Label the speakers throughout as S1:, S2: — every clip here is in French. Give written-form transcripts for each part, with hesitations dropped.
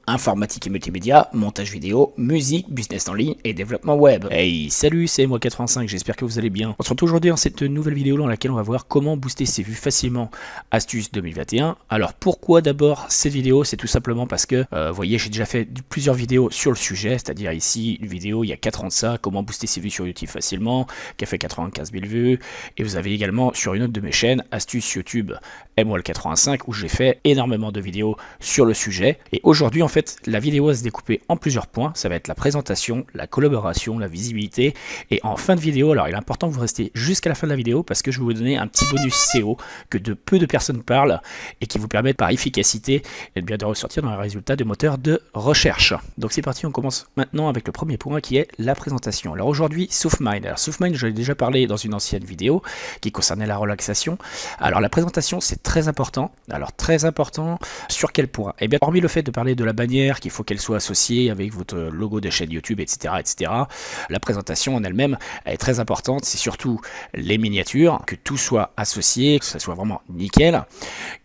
S1: informatique et multimédia, montage vidéo, musique, business en ligne et développement web. Hey, salut, c'est moi85, j'espère que vous allez bien. On se retrouve aujourd'hui dans cette nouvelle vidéo dans laquelle on va voir comment booster ses vues facilement. Astuce 2021. Alors pourquoi d'abord cette vidéo? C'est tout simplement parce que, vous voyez, j'ai déjà fait plusieurs vidéos sur le sujet, c'est-à-dire ici, une vidéo il y a 4 ans de ça, comment booster ses vues sur YouTube facilement, qui a fait 95 000 vues. Et vous avez également sur une autre de mes chaînes, Astuce YouTube MWall85, où j'ai fait énormément de vidéos sur le sujet. Et aujourd'hui, en fait, la vidéo va se découper en plusieurs points. Ça va être la présentation, la collaboration, la visibilité. Et en fin de vidéo, alors il est important que vous restez jusqu'à la fin de la vidéo parce que je vais vous donner un petit bonus SEO que de peu de personnes parlent et qui vous permettent par efficacité et bien de ressortir dans les résultats de moteurs de recherche. Donc c'est parti, on commence maintenant avec le premier point qui est la présentation. Alors aujourd'hui, SoftMind. Alors SoftMind, j'en ai déjà parlé dans une ancienne vidéo qui concernait la relaxation. Alors la présentation, c'est très important. Alors très important, sur quel point? Eh bien, hormis le fait de parler de la bannière, qu'il faut qu'elle soit associée avec votre logo de chaîne YouTube, etc., etc. La présentation en elle-même est très importante. C'est surtout les miniatures, que tout soit associé, que ça soit vraiment nickel,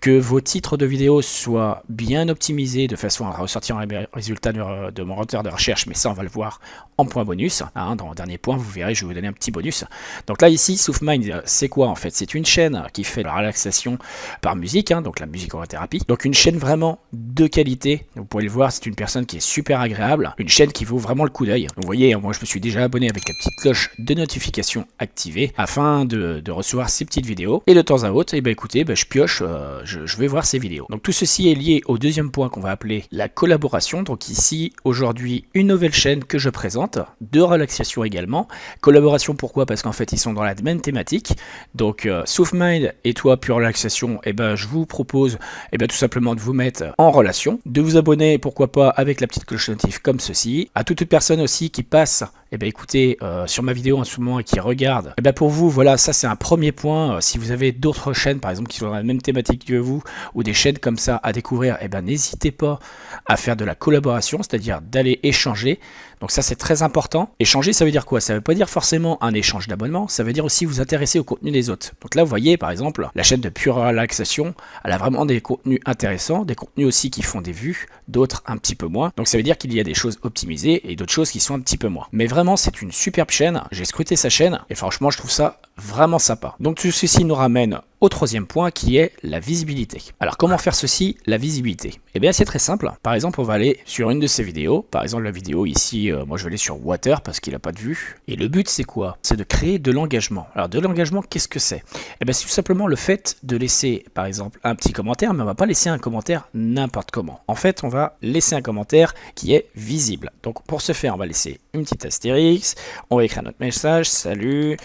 S1: que vos titres de vidéo soient bien optimisés de façon à ressortir les résultats de mon moteur de recherche, mais ça on va le voir en point bonus. Hein, dans le dernier point, vous verrez, je vais vous donner un petit bonus. Donc là ici, SoftMind, c'est quoi en fait? C'est une chaîne qui fait la relaxation par musique, hein, donc la musicothérapie. Donc une chaîne vraiment de qualité. Vous pouvez le voir, c'est une personne qui est super agréable, une chaîne qui vaut vraiment le coup d'œil. Vous voyez, moi je me suis déjà abonné avec la petite cloche de notification activée afin de recevoir ces petites vidéos. Et de temps à autre, et ben écoutez, je pioche, je vais voir ces vidéos. Donc tout ceci est lié au deuxième point qu'on va appeler la collaboration. Donc ici, aujourd'hui, une nouvelle chaîne que je présente, de relaxation également. Collaboration, pourquoi? Parce qu'en fait, ils sont dans la même thématique. Donc SoftMind et toi, Pure Relaxation, et ben je vous propose tout simplement de vous mettre en relation, de vous abonner, pourquoi pas, avec la petite cloche notif comme ceci. À toute personne aussi qui passe, écoutez, sur ma vidéo en ce moment et qui regarde, pour vous, voilà, ça c'est un premier point. Si vous avez d'autres chaînes, par exemple, qui sont dans la même thématique que vous, ou des chaînes comme ça à découvrir, n'hésitez pas à faire de la collaboration, c'est-à-dire d'aller échanger. Donc ça c'est très important. Échanger, ça veut dire quoi? Ça veut pas dire forcément un échange d'abonnement, ça veut dire aussi vous intéresser au contenu des autres. Donc là vous voyez par exemple, la chaîne de Pure Relaxation, elle a vraiment des contenus intéressants, des contenus aussi qui font des vues, d'autres un petit peu moins. Donc ça veut dire qu'il y a des choses optimisées et d'autres choses qui sont un petit peu moins. Mais vraiment c'est une superbe chaîne, j'ai scruté sa chaîne et franchement je trouve ça vraiment sympa. Donc tout ceci nous ramène au troisième point qui est la visibilité. Alors comment faire ceci, la visibilité? C'est très simple. Par exemple, on va aller sur une de ces vidéos. Par exemple, la vidéo ici, moi je vais aller sur Water parce qu'il n'a pas de vue. Et le but c'est quoi? C'est de créer de l'engagement. Alors de l'engagement, qu'est-ce que c'est? C'est tout simplement le fait de laisser par exemple un petit commentaire, mais on va pas laisser un commentaire n'importe comment. En fait, on va laisser un commentaire qui est visible. Donc pour ce faire, on va laisser une petite astérix, on va écrire notre message, salut,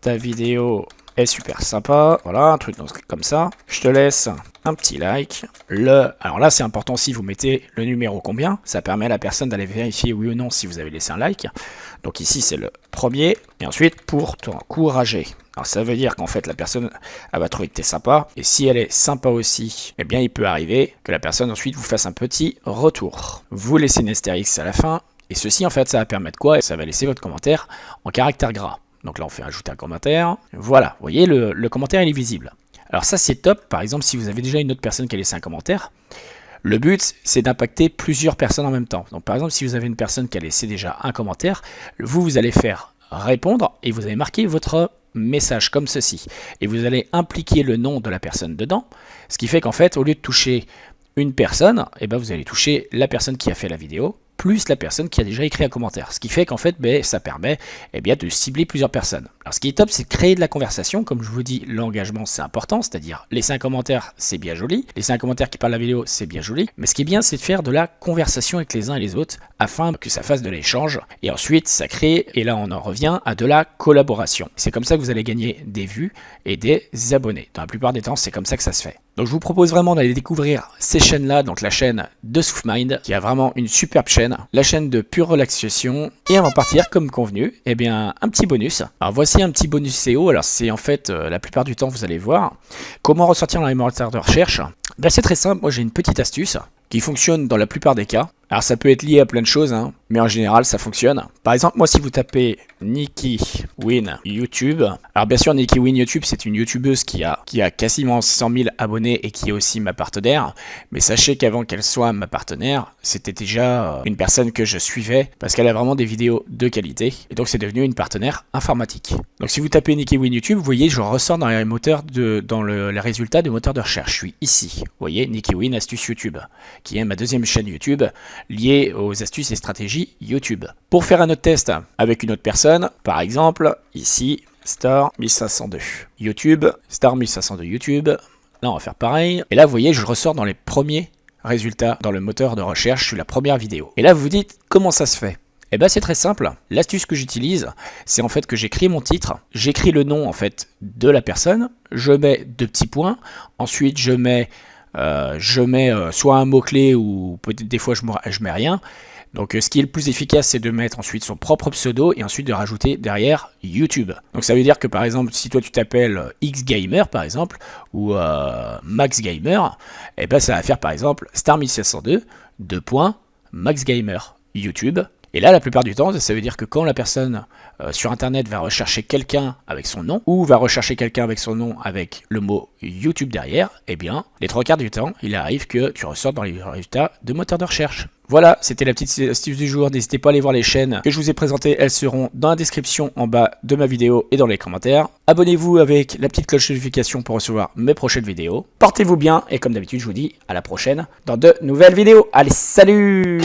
S1: ta vidéo est super sympa, voilà, un truc comme ça. Je te laisse un petit like. Alors là, c'est important si vous mettez le numéro combien. Ça permet à la personne d'aller vérifier oui ou non si vous avez laissé un like. Donc ici, c'est le premier. Et ensuite, pour t'encourager. Alors ça veut dire qu'en fait, la personne, elle va trouver que tu es sympa. Et si elle est sympa aussi, il peut arriver que la personne ensuite vous fasse un petit retour. Vous laissez une astérix à la fin. Et ceci, en fait, ça va permettre quoi? Ça va laisser votre commentaire en caractère gras. Donc là, on fait ajouter un commentaire. Voilà, vous voyez, le commentaire, il est visible. Alors ça, c'est top. Par exemple, si vous avez déjà une autre personne qui a laissé un commentaire, le but, c'est d'impacter plusieurs personnes en même temps. Donc par exemple, si vous avez une personne qui a laissé déjà un commentaire, vous allez faire répondre et vous allez marquer votre message comme ceci. Et vous allez impliquer le nom de la personne dedans. Ce qui fait qu'en fait, au lieu de toucher une personne, vous allez toucher la personne qui a fait la vidéo, plus la personne qui a déjà écrit un commentaire. Ce qui fait qu'en fait, ça permet de cibler plusieurs personnes. Alors ce qui est top, c'est de créer de la conversation. Comme je vous dis, l'engagement, c'est important, c'est-à-dire laisser un commentaire, c'est bien joli. Laisser un commentaire qui parle de la vidéo, c'est bien joli. Mais ce qui est bien, c'est de faire de la conversation avec les uns et les autres afin que ça fasse de l'échange. Et ensuite, ça crée, et là on en revient, à de la collaboration. C'est comme ça que vous allez gagner des vues et des abonnés. Dans la plupart des temps, c'est comme ça que ça se fait. Donc je vous propose vraiment d'aller découvrir ces chaînes-là, donc la chaîne de SoftMind, qui a vraiment une superbe chaîne, la chaîne de Pure Relaxation, et avant de partir, comme convenu, un petit bonus. Alors voici un petit bonus SEO, alors c'est en fait, la plupart du temps, vous allez voir, comment ressortir dans les moteurs de recherche. C'est très simple, moi j'ai une petite astuce qui fonctionne dans la plupart des cas. Alors ça peut être lié à plein de choses, hein. mais en général ça fonctionne. Par exemple, moi si vous tapez Nikki Win YouTube, alors bien sûr Nikki Win YouTube c'est une youtubeuse qui a quasiment 100 000 abonnés et qui est aussi ma partenaire, mais sachez qu'avant qu'elle soit ma partenaire, c'était déjà une personne que je suivais parce qu'elle a vraiment des vidéos de qualité et donc c'est devenu une partenaire informatique. Donc si vous tapez Nikki Win YouTube, vous voyez je ressors dans les moteurs les résultats de moteurs de recherche. Je suis ici, vous voyez Nikki Win Astuces YouTube, qui est ma deuxième chaîne YouTube liée aux astuces et stratégies YouTube. Pour faire un autre test avec une autre personne, par exemple ici Star 1502 YouTube, Star 1502 YouTube. Là on va faire pareil. Et là vous voyez je ressors dans les premiers résultats dans le moteur de recherche sur la première vidéo. Et là vous vous dites comment ça se fait? Eh bien c'est très simple, l'astuce que j'utilise, c'est en fait que j'écris mon titre, j'écris le nom en fait de la personne, je mets 2 petits points, ensuite je mets soit un mot-clé ou peut-être des fois je mets rien. Donc ce qui est le plus efficace c'est de mettre ensuite son propre pseudo et ensuite de rajouter derrière YouTube. Donc ça veut dire que par exemple si toi tu t'appelles Xgamer par exemple ou Max Gamer, eh ben ça va faire par exemple Star 1702 Max Gamer YouTube. Et là, la plupart du temps, ça veut dire que quand la personne sur Internet va rechercher quelqu'un avec son nom, ou va rechercher quelqu'un avec son nom avec le mot YouTube derrière, eh bien, les 3/4 du temps, il arrive que tu ressortes dans les résultats de moteur de recherche. Voilà, c'était la petite astuce du jour. N'hésitez pas à aller voir les chaînes que je vous ai présentées. Elles seront dans la description en bas de ma vidéo et dans les commentaires. Abonnez-vous avec la petite cloche de notification pour recevoir mes prochaines vidéos. Portez-vous bien et comme d'habitude, je vous dis à la prochaine dans de nouvelles vidéos. Allez, salut!